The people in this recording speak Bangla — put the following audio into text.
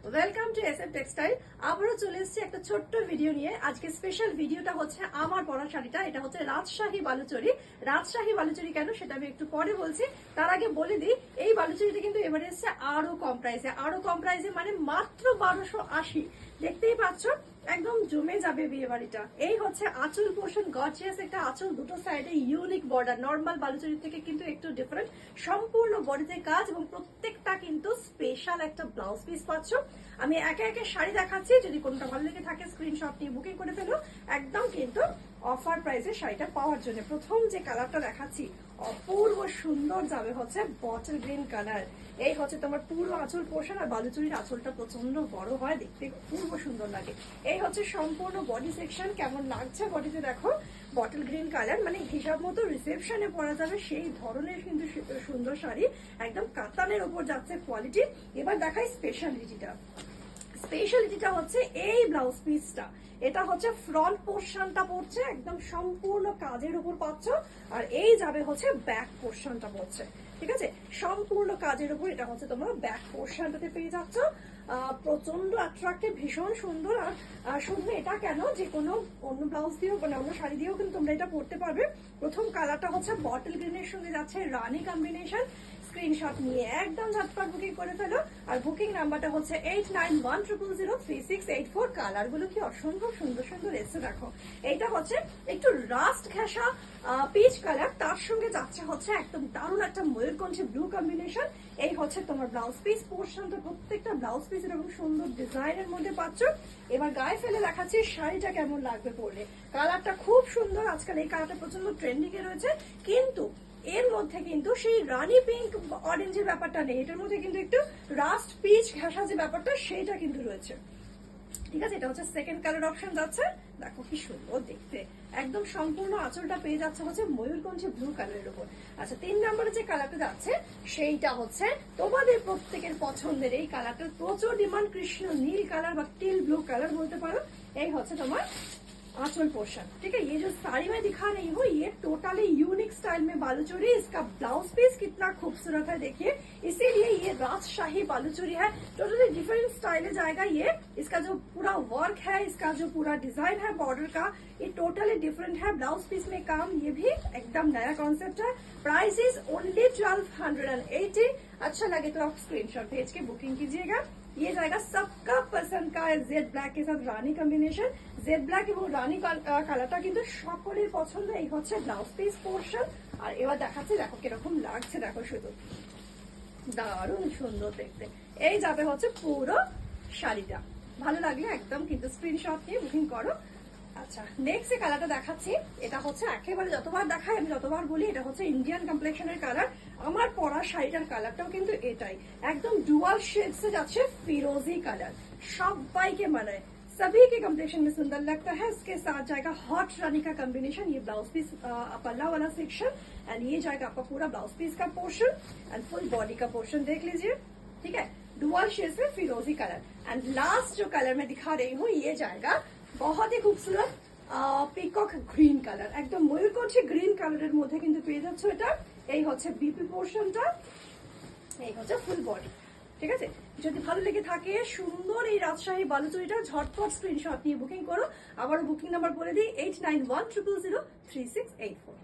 Welcome to SF textile. আবারও চলে এসেছি একটা ছোট্ট ভিডিও নিয়ে। আজকে স্পেশাল ভিডিওটা হচ্ছে আমার পরা শাড়িটা। এটা হচ্ছে রাজশাহী বালুচরী। রাজশাহী বালুচরী কেন সেটা আমি একটু পরে বলছি। তার আগে বলে দিই, এই বালুচরীটা কিন্তু এবারে এসছে আরো কম প্রাইসে, মানে মাত্র 1280। দেখতেই পাচ্ছ, একদম জমে যাবে বিয়ে বাড়িটা। এই হচ্ছে আঁচল পোর্শন, গর্জিয়াস একটা আঁচল, দুটো সাইডে ইউনিক বর্ডার, নর্মাল বালুচরী থেকে কিন্তু একটু ডিফারেন্ট, সম্পূর্ণ বডিতে কাজ এবং প্রত্যেকটা কিন্তু স্পেশাল একটা ব্লাউজ পিস পাচ্ছ। আমি একে একে শাড়ি দেখাচ্ছি, যদি কোনটা ভালো লেগে থাকে স্ক্রিনশট নিয়ে বুকিং করে ফেলো, একদম কিন্তু অফার প্রাইসে শাড়িটা পাওয়ার জন্য। প্রথম যে কালারটা দেখাচ্ছি অপূর্ব সুন্দর, যাবে হচ্ছে বটল গ্রিন কালার। এই হচ্ছে তোমার পুরো আঁচল পোর্শন, আর বালুচরীর আঁচলটা প্রচন্ড বড় হয়, দেখতে অপূর্ব সুন্দর লাগে। এই হচ্ছে সম্পূর্ণ বডি সেকশন। কেমন লাগছে বডিতে দেখো, বটল গ্রিন কালার, মানে হিসাব মতো রিসেপশনে পরা যাবে সেই ধরনের কিন্তু সুন্দর শাড়ি, একদম কাতানের উপর যাচ্ছে কোয়ালিটি। এবার দেখাই স্পেশালিটিটা হচ্ছে এই ব্লাউজ পিসটা। এটা হচ্ছে ফ্রন্ট পোর্শনটা পড়ছে একদম সম্পূর্ণ কাজের উপর পাচ্ছ, আর এই যাবে হচ্ছে ব্যাক পোর্শনটা পড়ছে, ঠিক আছে, সম্পূর্ণ কাজের উপর। এটা হচ্ছে তোমরা ব্যাক পোর্শনটাতে পেয়ে যাচ্ছ। প্রচন্ড অ্যাট্রাক্টিভ, ভীষণ সুন্দর। আর শুধু এটা কেন, যে কোনো অন্য ব্লাউজ দিয়েও মানে অন্য শাড়ি দিয়েও কিন্তু তোমরা এটা পরতে পারবে। প্রথম কালারটা হচ্ছে বটল গ্রিনের সঙ্গে যাচ্ছে রানী কম্বিনেশন। স্ক্রিনশট নিয়ে একদম ঝটপট বুকিং করে ফেলো। আর বুকিং নাম্বারটা হচ্ছে 8910003684। কালার গুলো কি অসম্ভব সুন্দর সুন্দর এসে দেখো। এইটা হচ্ছে একটু রাস্ট ঘেঁষা পিচ কালার, তার সঙ্গে যাচ্ছে হচ্ছে একদম দারুণ একটা ময়ূরকণ্ঠী ব্লু কম্বিনেশন। এই হচ্ছে তোমার ব্লাউজ পিস পোর্শন। তো প্রত্যেকটা ব্লাউজ পিস এরকম সুন্দর ডিজাইনের মধ্যে পাচ্ছ। এবার গায়ে ফেলে দেখাচ্ছি শাড়িটা কেমন লাগবে পরলে। কালারটা খুব সুন্দর, আজকাল এই কালারটা প্রচন্ড ট্রেন্ডিং এ রয়েছে, কিন্তু এর মধ্যে কিন্তু সেই রানী পিঙ্ক অরেঞ্জের ব্যাপারটা নেই। এটার মধ্যে কিন্তু একটু রাস্ট পিচ ঘেঁষা যে ব্যাপারটা সেইটা কিন্তু রয়েছে, ঠিক আছে। এটা হচ্ছে সেকেন্ড কালার অপশন যাচ্ছে, দেখো কি সুন্দর দেখতে, একদম সম্পূর্ণ আঁচলটা পেয়ে যাচ্ছে হচ্ছে ময়ূরকণ্ঠী ব্লু কালারের উপর। আচ্ছা, 3 নম্বরে যে কালারটা যাচ্ছে সেইটা হচ্ছে তোমাদের প্রত্যেকের পছন্দের। এই কালারটার প্রচুর ডিমান্ড, কৃষ্ণ নীল কালার বা টিল ব্লু কালার বলতে পারো। এই হচ্ছে তোমার आंचल पोर्शन, ठीक है। ये जो साड़ी मैं दिखा रही हूँ ये टोटली यूनिक स्टाइल में बालूचोरी। इसका ब्लाउज पीस कितना खूबसूरत है देखिए, इसीलिए ये राजशाही बालूचोरी है। टोटली डिफरेंट स्टाइल में जाएगा ये। इसका जो पूरा वर्क है, इसका जो पूरा डिजाइन है बॉर्डर का, ये टोटली डिफरेंट है। ब्लाउज पीस में काम ये भी एकदम नया कॉन्सेप्ट है। Price is only 1280। अच्छा लगे तो आप स्क्रीनशॉट भेज के बुकिंग कीजिएगा। ये जाएगा सबका पसंद का जेड ब्लैक के साथ रानी कॉम्बिनेशन। जेड ब्लैक এবং রানী কালারটা কিন্তু সকলের পছন্দ। এই হচ্ছে ব্লাউজ পিস পোর্শন। আর এবার দেখাচ্ছি, দেখো কিরকম লাগছে, দেখো শুধু দারুণ সুন্দর দেখতে। এই যাবে হচ্ছে পুরো শাড়িটা। ভালো লাগলে একদম কিন্তু স্ক্রিনশট নিয়ে বুকিং করো। আচ্ছা, নেক্সট যে কালারটা দেখাচ্ছি, এটা হচ্ছে একেবারে যতবার দেখাই আমি যতবার বলি, এটা হচ্ছে ইন্ডিয়ান কমপ্লেক্সনের কালার। আমার পরা শাড়িটার কালারটাও কিন্তু এটাই, একদম ডুয়াল শেডস এ যাচ্ছে ফিরোজি কালার, সবাইকে মানায়, सभी के कम्प्लेक्शन में सुंदर लगता है। इसके साथ जाएगा हॉट रानी का कॉम्बिनेशन। ये ब्लाउज पीस पल्ला वाला सेक्शन, एंड ये जाएगा आपका पूरा ब्लाउज पीस का पोर्शन, एंड फुल बॉडी का पोर्शन देख लीजिए, ठीक है। डुअल शेड्स में फिरोजी कलर, एंड लास्ट जो कलर मैं दिखा रही हूँ ये जाएगा बहुत ही खूबसूरत পিকক গ্রিন কালার, একদম ময়ূরকণ্ঠী গ্রিন কালারের মধ্যে কিন্তু পেয়ে যাচ্ছ এটা। এই হচ্ছে বিপি পোর্শনটা, এই হচ্ছে ফুল বডি, ঠিক আছে। যদি ভালো লেগে থাকে সুন্দর এই রাজশাহী বালুচরীটা, ঝটপট স্ক্রিনশট নিয়ে বুকিং করো। আবার বুকিং নাম্বার বলে দিই 8910003684।